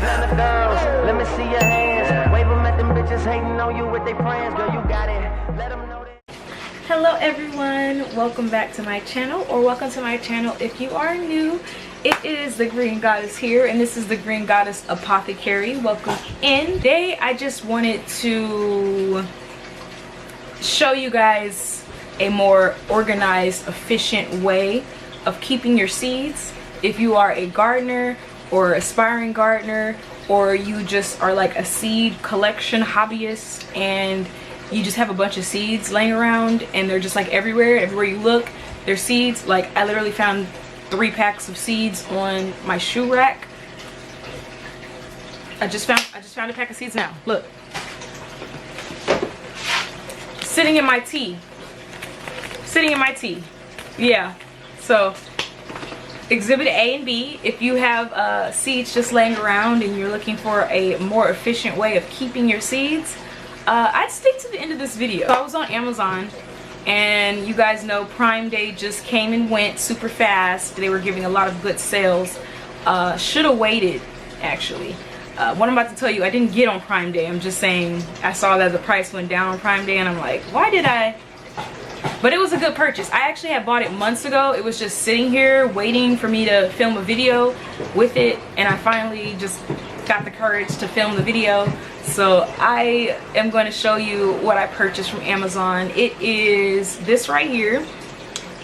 plan of girls. Let me see your hands. Wave them at them bitches hating on you with their friends. Girl, you got it. Let them know that. Hello everyone, welcome back to my channel, or welcome to my channel if you are new. It is the Green Goddess here, and this is the Green Goddess Apothecary. Welcome in. Today I just wanted to show you guys a more organized, efficient way of keeping your seeds. If you are a gardener or aspiring gardener, or you just are like a seed collection hobbyist and you just have a bunch of seeds laying around and they're just like everywhere you look, there's seeds. Like I literally found 3 packs of seeds on my shoe rack. I just found a pack of seeds now. Look. Sitting in my tea. Sitting in my tea. Yeah. So Exhibit A and B, if you have seeds just laying around and you're looking for a more efficient way of keeping your seeds, I'd stick to the end of this video. So I was on Amazon, and you guys know Prime Day just came and went super fast. They were giving a lot of good sales. Should have waited, actually. What I'm about to tell you, I didn't get on Prime Day. I'm just saying I saw that the price went down on Prime Day, and I'm like, why did I? But it was a good purchase. I actually had bought it months ago. It was just sitting here waiting for me to film a video with it, and I finally just got the courage to film the video. So I am going to show you what I purchased from Amazon. It is this right here.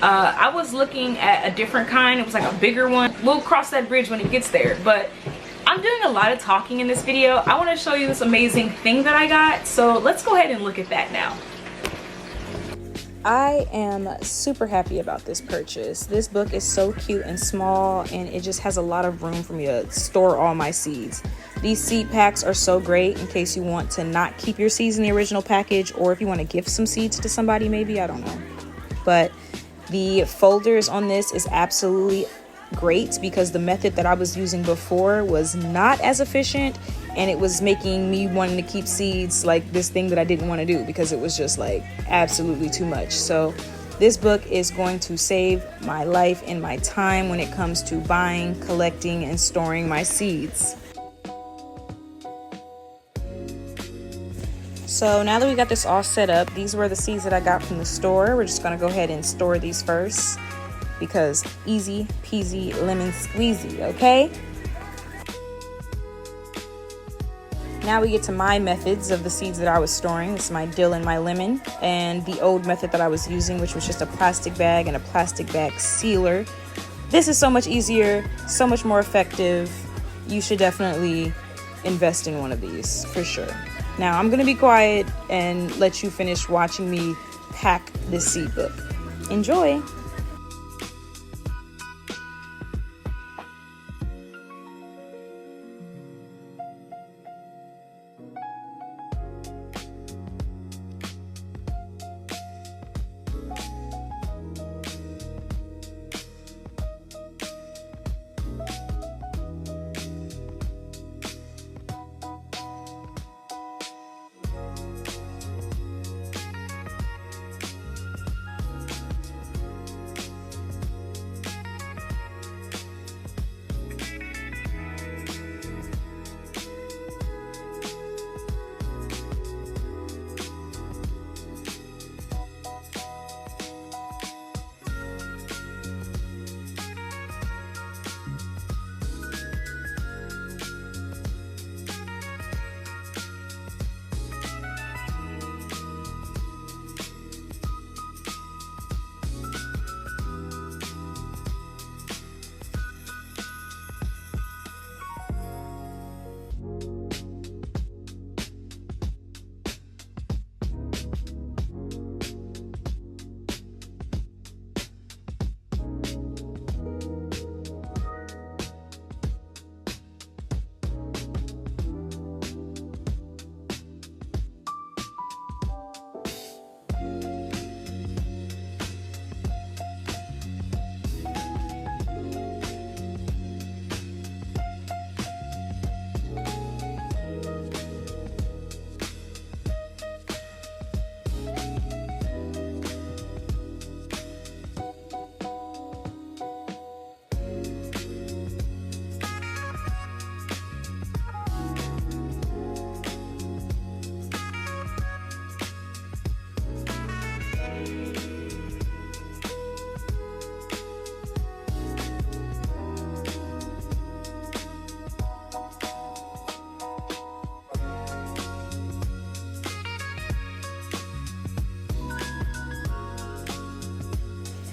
I was looking at a different kind. It was like a bigger one. We'll cross that bridge when it gets there, but I'm doing a lot of talking in this video. I want to show you this amazing thing that I got, so let's go ahead and look at that now. I am super happy about this purchase. This book is so cute and small, and it just has a lot of room for me to store all my seeds. These seed packs are so great in case you want to not keep your seeds in the original package, or if you want to gift some seeds to somebody, maybe, I don't know. But the folders on this is absolutely great because the method that I was using before was not as efficient, and it was making me wanting to keep seeds like this thing that I didn't want to do because it was just like absolutely too much. So this book is going to save my life and my time when it comes to buying, collecting, and storing my seeds. So now that we got this all set up, these were the seeds that I got from the store. We're just going to go ahead and store these first because easy peasy lemon squeezy, okay? Now we get to my methods of the seeds that I was storing. This is my dill and my lemon, and the old method that I was using, which was just a plastic bag and a plastic bag sealer. This is so much easier, so much more effective. You should definitely invest in one of these for sure. Now I'm gonna be quiet and let you finish watching me pack this seed book. Enjoy!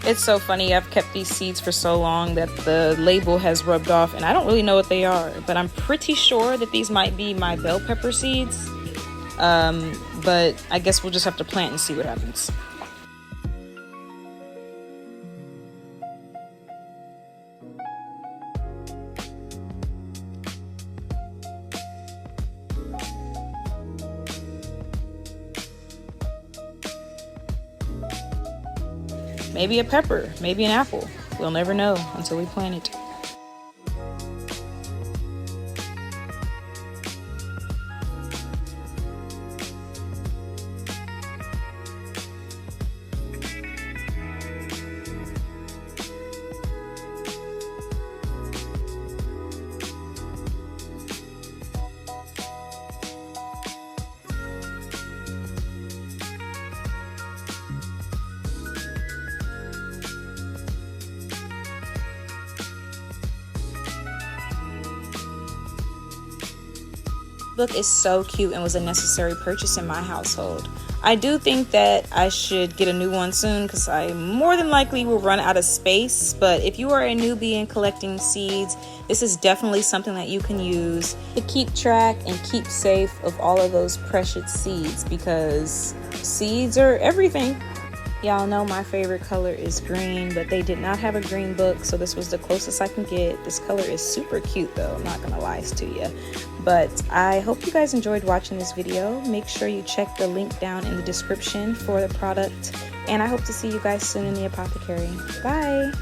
It's so funny. I've kept these seeds for so long that the label has rubbed off and I don't really know what they are, but I'm pretty sure that these might be my bell pepper seeds. But I guess we'll just have to plant and see what happens. Maybe a pepper, maybe an apple. We'll never know until we plant it. Book is so cute and was a necessary purchase in my household. I do think that I should get a new one soon because I more than likely will run out of space. But if you are a newbie in collecting seeds, this is definitely something that you can use to keep track and keep safe of all of those precious seeds, because seeds are everything. Y'all know my favorite color is green, but they did not have a green book, so this was the closest I can get. This color is super cute though, I'm not gonna lie to you. But I hope you guys enjoyed watching this video. Make sure you check the link down in the description for the product, and I hope to see you guys soon in the apothecary. Bye!